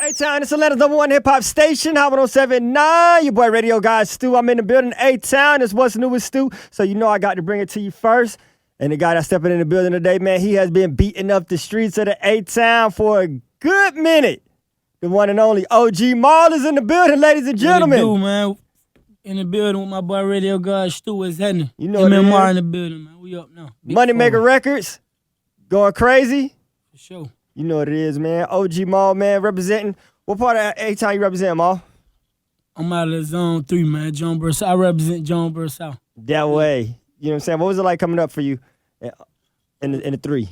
A-Town, it's Atlanta's #1 hip-hop station, Hot 107.9. Your boy Radio God Stu. I'm in the building. A-Town, it's what's new with Stu. So you know I got to bring it to you first. And the guy that's stepping in the building today, man, he has been beating up the streets of the A-Town for a good minute. The one and only OG Maul is in the building, ladies and gentlemen. What it do, man? In the building with my boy Radio God Stu. What's happening? You know what it MMR is. in the building, man. We up now. Moneymaker Records, going crazy. For sure. You know what it is, man. OG Maul, man, representing. What part of A-Town you represent, Maul? I'm out of Zone 3, man. Jonesboro. I represent Jonesboro South. That way. You know what I'm saying? What was it like coming up for you in the 3?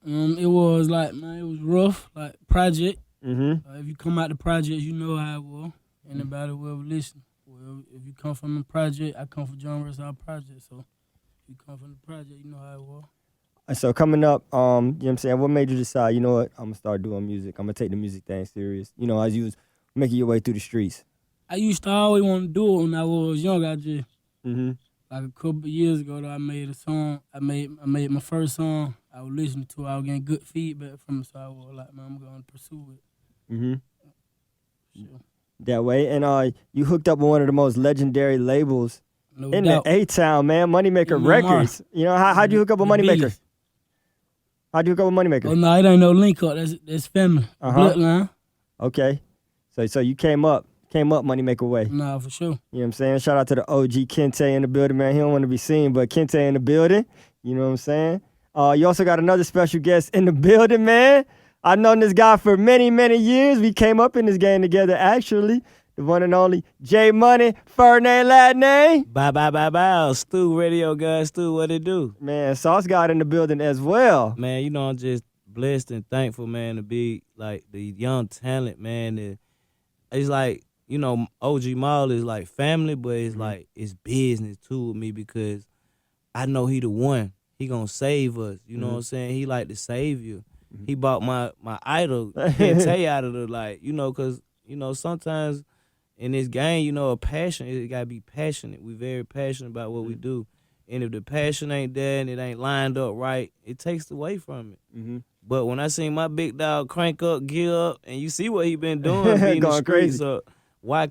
It was like, man, it was rough, like project. Mm-hmm. If you come out the project, you know how it was. Anybody will ever listen. Well, if you come from the project, I come from Jonesboro South Project. So if you come from the project, you know how it was. So coming up, you know what I'm saying, what made you decide, you know what, I'm going to start doing music. I'm going to take the music thing serious. You know, as you was making your way through the streets. I used to always want to do it when I was young. I just, Mm-hmm. like a couple of years ago, though, I made a song. I made my first song. I was listening to it. I was getting good feedback from it, so I was like, man, I'm going to pursue it. Mm-hmm. Sure. That way. And you hooked up with one of the most legendary labels No in doubt. the A-Town, man, Moneymaker MMR. Records. You know, how'd you hook up with The Moneymaker? biggest. How'd you hook up with Moneymaker? Oh, no, it ain't no link up. That's family. Uh-huh. Bloodline. Okay. So you came up Moneymaker way. Nah, for sure. You know what I'm saying? Shout out to the OG Kente in the building, man. He don't want to be seen, but Kente in the building. You know what I'm saying? You also got another special guest in the building, man. I've known this guy for many, many years. We came up in this game together, actually. The one and only J Money, first name, last name. Bye. Stu, Radio God Stu, what it do? Man, Sauce God in the building as well. Man, you know, I'm just blessed and thankful, man, to be, like, the young talent, man. It's like, you know, OG Maul is, like, family, but it's, like, it's business, too, with me because I know he the one. He gonna save us, you know what I'm saying? He like the savior. He bought my idol, Kente, out of the, like, you know, because, you know, sometimes in this game, you know, a passion, it got to be passionate. We very passionate about what we do. And if the passion ain't there and it ain't lined up right, it takes away from it. Mm-hmm. But when I seen my big dog crank up, gear up, and you see what he been doing, being Going the streets, crazy. so how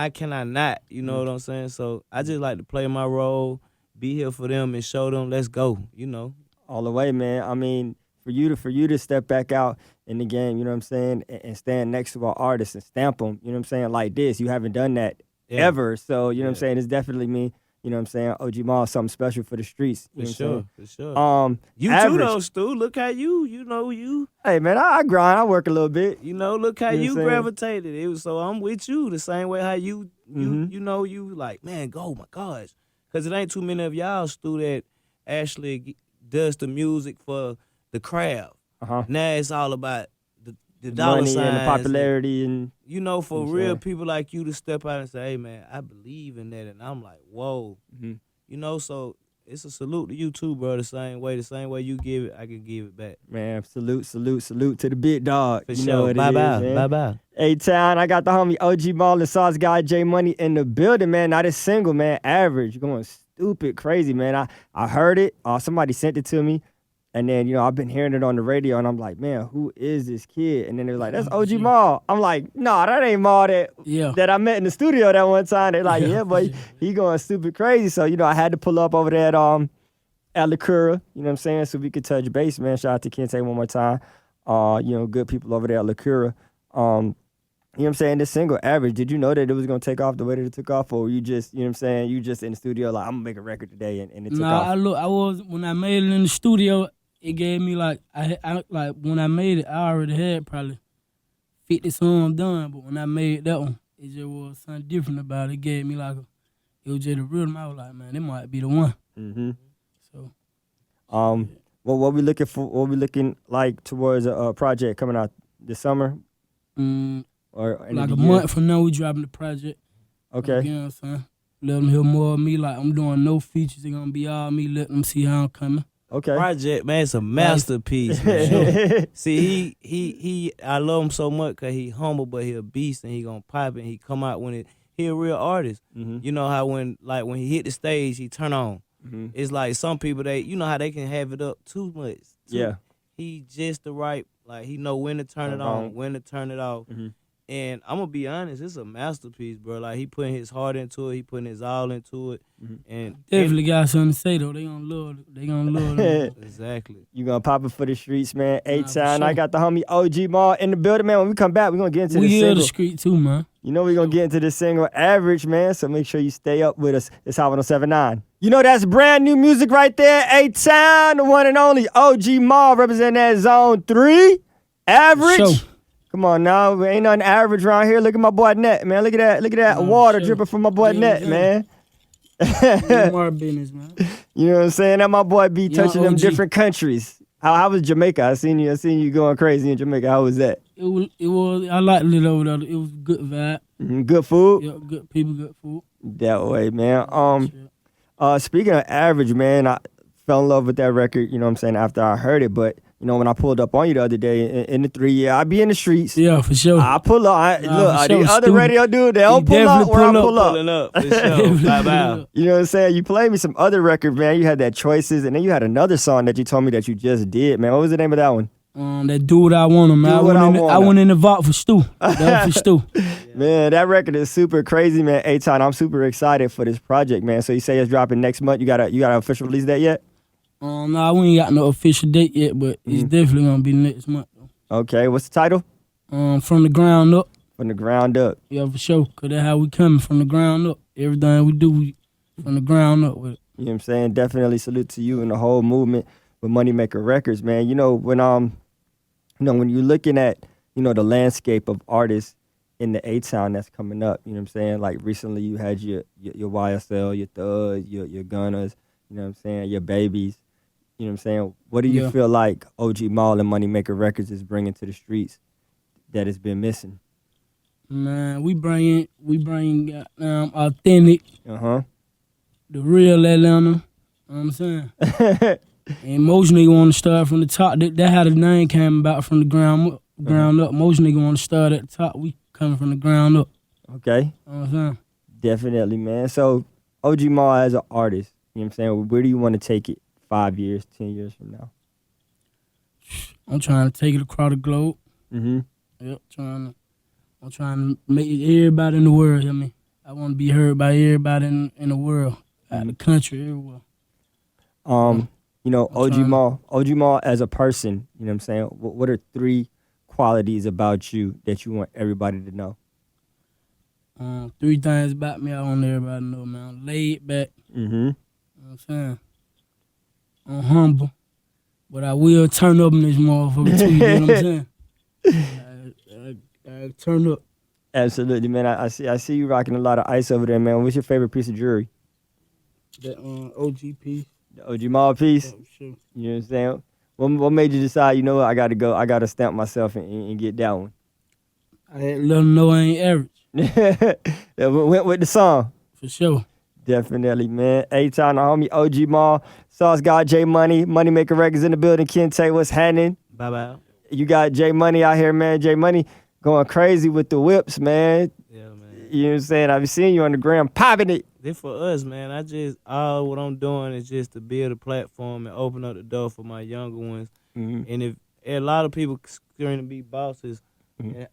can I not? You know what I'm saying? So I just like to play my role, be here for them and show them, let's go, you know. All the way, man. I mean, for you to step back out in the game, you know what I'm saying, and stand next to our artists and stamp them, you know what I'm saying, like this. You haven't done that ever. So, you know what I'm saying, it's definitely me, you know what I'm saying, OG Maul, something special for the streets. You know For sure. You average. too, though, Stu. Look how you know you. Hey, man, I grind. I work a little bit. You know, look how You know you what I'm saying? gravitated. So I'm with you the same way how you know, you like, man, go, my gosh. Because it ain't too many of y'all, Stu, that actually does the music for the craft. Uh-huh. Now it's all about the dollar Money signs and the popularity and you know, for You know what I'm real saying? people like you to step out and say, hey, man, I believe in that. And I'm like, whoa. Mhm. You know, so it's a salute to you too, bro. The same way you give it, I can give it back. man, salute to the big dog. For you sure. know what it is, man. Bye. A-Town, I got the homie OG Maul and Sauce Guy J Money in the building, man. Not a single, man. Average. Going stupid crazy, man. I heard it. Somebody sent it to me. And then, you know, I've been hearing it on the radio, and I'm like, man, who is this kid? And then they were like, that's OG Maul. I'm like, no, that ain't Maul that I met in the studio that one time. They're like, yeah, but he going stupid crazy. So, you know, I had to pull up over there at Lacura, you know what I'm saying, so we could touch base, man. Shout out to Kente one more time. You know, good people over there at Lacura. You know what I'm saying? This single, Average, did you know that it was going to take off the way that it took off? Or were you just, you know what I'm saying, you just in the studio like, I'm going to make a record today, and it took off? When I made it in the studio, it gave me like, like when I made it, I already had probably 50 songs done. But when I made that one, it just was something different about it. It gave me like, it was just a rhythm. I was like, man, it might be the one. Mm-hmm. So, what we looking for? What we looking like towards a project coming out this summer? Or end like of a the year? month from now, we dropping the project. Okay. You know what I'm saying? Let them hear more of me. Like, I'm doing no features. It's going to be all me. Let them see how I'm coming. Okay. Project, man, it's a masterpiece, man. See, he I love him so much because he humble, but he a beast, and he gonna pop, and he come out when he a real artist. Mm-hmm. You know how when he hit the stage, he turn on. Mm-hmm. It's like some people, you know how they can have it up too much. Yeah. he just the right, like he know when to turn it on, when to turn it off. Mm-hmm. And I'm gonna be honest, it's a masterpiece, bro. Like he putting his heart into it, he putting his all into it, and Definitely got something to say though. They gonna love it. They gonna love it. exactly. You gonna pop it for the streets, man. A-Town. Sure. I got the homie OG Maul in the building, man. When we come back, we're gonna get into We the hear single. the street too, man. You know we're gonna get into the single Average, man. So make sure you stay up with us. It's Hot 107.9. You know that's brand new music right there. A-Town, the one and only OG Maul representing that Zone 3. Average. Sure. Come on now, ain't nothing average around here. Look at my boy Net, man. Look at that water dripping from my boy Net, man. More business, man. You know what I'm saying? That my boy be Young touching them OG. different countries. How was Jamaica? I seen you going crazy in Jamaica. How was that? It was. I liked it over there. It was good vibe. Good food? Yeah, good people, good food. That way, man. Shit. Speaking of average, man, I fell in love with that record, you know what I'm saying, after I heard it. But, you know, when I pulled up on you the other day in the 3 year, I be in the streets. Yeah, for sure. I pull up. for The sure, other Stu. radio dude, they don't pull up definitely where I pull up. pull up. Pulling up, for sure. Bye-bye. You know what I'm saying? You played me some other record, man. You had that Choices, and then you had another song that you told me that you just did, man. What was the name of that one? That do what I want him, man. Do What I Want I Him. went in the vault for Stu. That was for Stu. Man, that record is super crazy, man. A-Town, I'm super excited for this project, man. So you say it's dropping next month. You got an official release date yet? Nah, we ain't got no official date yet, but it's definitely gonna be next month. Though. Okay, what's the title? From the ground up. From the Ground Up. Yeah, for sure. Cause that's how we coming from the ground up. Everything we do, we from the ground up with it. You know what I'm saying? Definitely salute to you and the whole movement with Moneymaker Records, man. You know, when you're looking at, you know, the landscape of artists in the A-Town that's coming up, you know what I'm saying? Like recently you had your YSL, your Thugs, your Gunners, you know what I'm saying, your Babies. You know what I'm saying? What do you feel like OG Maul and Moneymaker Records is bringing to the streets that has been missing? Man, we bring authentic, Uh-huh. the real Atlanta. You know what I'm saying? And most niggas want to start from the top. That how the name came about, from the ground up. Most niggas want to start at the top. We coming from the ground up. Okay. You know what I'm saying? Definitely, man. So OG Maul as an artist, you know what I'm saying? Where do you want to take it 5 years, 10 years from now? I'm trying to take it across the globe. Mm-hmm. Yep, I'm trying to make everybody in the world hear me. I want to be heard by everybody in the world, out the country, everywhere. You know, OG Maul as a person, you know what I'm saying? What are 3 qualities about you that you want everybody to know? 3 things about me I want everybody to know, man. I'm laid back. Mm-hmm. You know what I'm saying? I'm humble. But I will turn up in this motherfucker too, you know what I'm saying? I turn up. Absolutely, man. I see you rocking a lot of ice over there, man. What's your favorite piece of jewelry? That OG piece. The OG Maul piece? Yeah, sure. You know what I'm saying? What made you decide, you know what, I got to stamp myself and get that one? I had to let them know I ain't average. That went with the song. For sure. Definitely, man. A-Town, the homie OG Maul, Sauce God, J Money, Moneymaker Records in the building. Kente, what's happening? Bye-bye. You got J Money out here, man. J Money going crazy with the whips, man. Yeah, man. You know what I'm saying? I've been seeing you on the gram popping it. This for us, man. All what I'm doing is just to build a platform and open up the door for my younger ones. Mm-hmm. And if a lot of people scream to be bosses,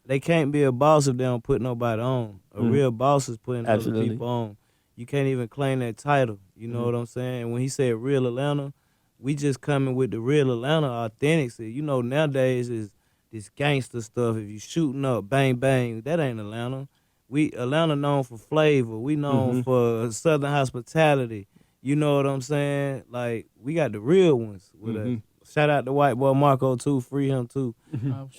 they can't be a boss if they don't put nobody on. A real boss is putting other people on. You can't even claim that title. You know what I'm saying? When he said real Atlanta, we just coming with the real Atlanta authenticity. You know, nowadays is this gangster stuff. If you shooting up, bang, bang, that ain't Atlanta. Atlanta known for flavor. We known for Southern hospitality. You know what I'm saying? Like, we got the real ones with us. Shout out to white boy Marco too, free him too. And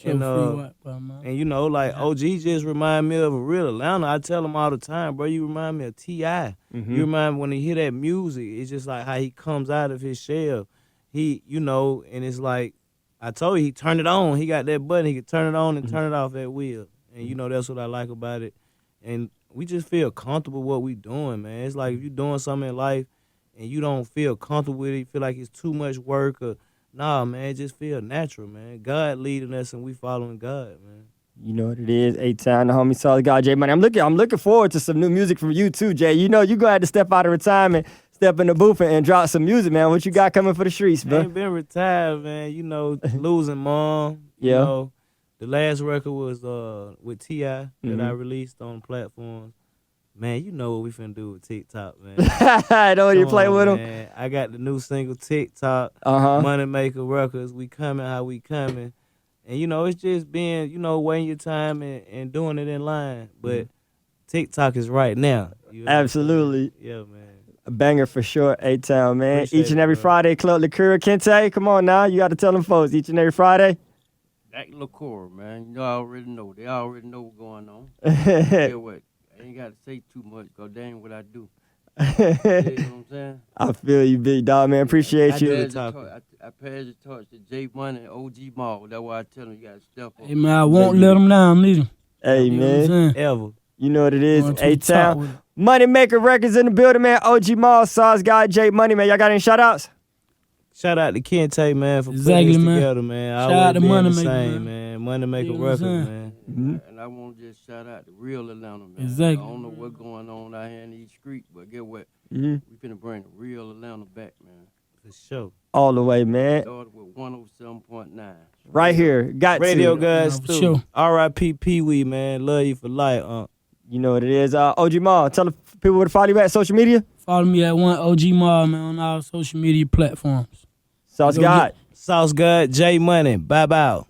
you know, like OG just remind me of a real Atlanta. I tell him all the time, bro, you remind me of T.I. You remind me when he hear that music, it's just like how he comes out of his shell. He, you know, and it's like, I told you, he turned it on. He got that button, he could turn it on and turn it off at will. And you know, that's what I like about it. And we just feel comfortable what we doing, man. It's like if you doing something in life and you don't feel comfortable with it, you feel like it's too much work or nah, man, just feel natural, man. God leading us and we following God, man. You know what it is, A-Town, the homie Solid God, J Money. I'm looking forward to some new music from you too, Jay. You know you gonna have to step out of retirement, step in the booth and drop some music, man. What you got coming for the streets, I bro? ain't been retired, man. You know, losing mom. Yeah. You know, the last record was with T.I. that I released on platforms. Man, you know what we finna do with TikTok, man. I know you Come play on, with him. Man. I got the new single TikTok, Uh-huh. Moneymaker Records. We coming how we coming. And, you know, it's just being, you know, waiting your time and doing it in line. But TikTok is right now. You know what I'm Absolutely. saying? Yeah, man. A banger for sure, A-Town, man. Appreciate Each and it, every bro. Friday, Club Liqueur. Kente, come on now. You got to tell them folks. Each and every Friday. That liqueur, man. You know, I already know. They already know what's going on. Yeah, what? I ain't got to say too much because that ain't what I do. You know what I'm saying? I feel you, big dog, man. Appreciate you. I pass the torch to J Money and OG Mall. That's why I tell them you got to step up. Hey, man, I won't let them down neither. Hey, You know what I'm man. saying? Ever. You know what it is. Going to the top A-Town. with it. Moneymaker Records in the building, man. OG Mall, Sauce Guy, J Money, man. Y'all got any shout-outs? Shout out to Kente, man, for Exactly, putting this man. together, man. Shout Always out to being the Moneymaker, same, man. Moneymaker You know what I'm Records, saying? man. Mm-hmm. And I want to just shout out the real Atlanta, man. Exactly. I don't know what's going on out here in these streets, but get what? Mm-hmm. We finna bring the real Atlanta back, man. For sure. All the way, man. Started with 107.9. Right here. Got Radio to. God for Stu. sure. R.I.P. Pee-wee, man. Love you for life, You know what it is. OG Mall, tell the people where to follow you at social media. Follow me at one OG Mall, man, on all social media platforms. Sauce Go God. Sauce God, J Money. Bye-bye.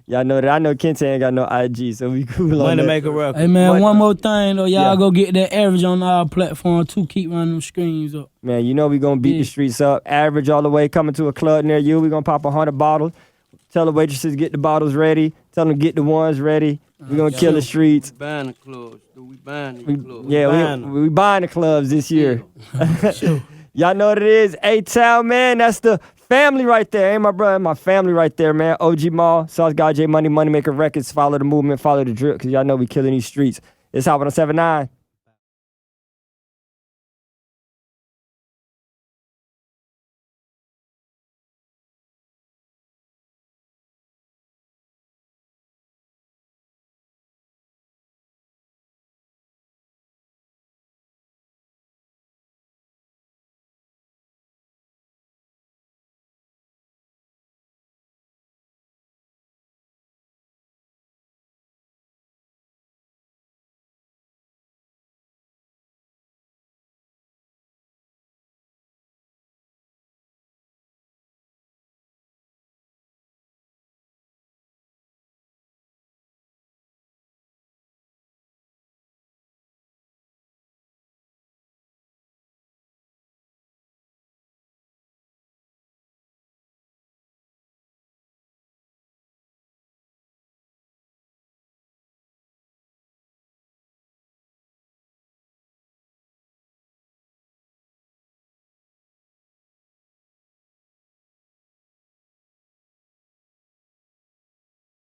Y'all know that. I know Kente ain't got no IG, so we cool on that. Moneymaker Records. Hey, man, Money- one more thing, though. Y'all Yeah. go get that average on our platform, too. Keep running them screens up. Man, you know we gonna beat Yeah. the streets up. Average all the way, coming to a club near you. We gonna pop 100 bottles. Tell the waitresses get the bottles ready. Tell them get the ones ready. We gonna kill the streets. We buying the clubs. We buying these We, clubs. yeah, buying them. we buying the clubs this year. Sure. Y'all know what it is. A-Town, man. That's the family right there. Ain't my brother, my family right there, man. OG Mall, Sauce God, J Money, Moneymaker Records. Follow the movement, follow the drip, because y'all know we killing these streets. It's Hot 107.9.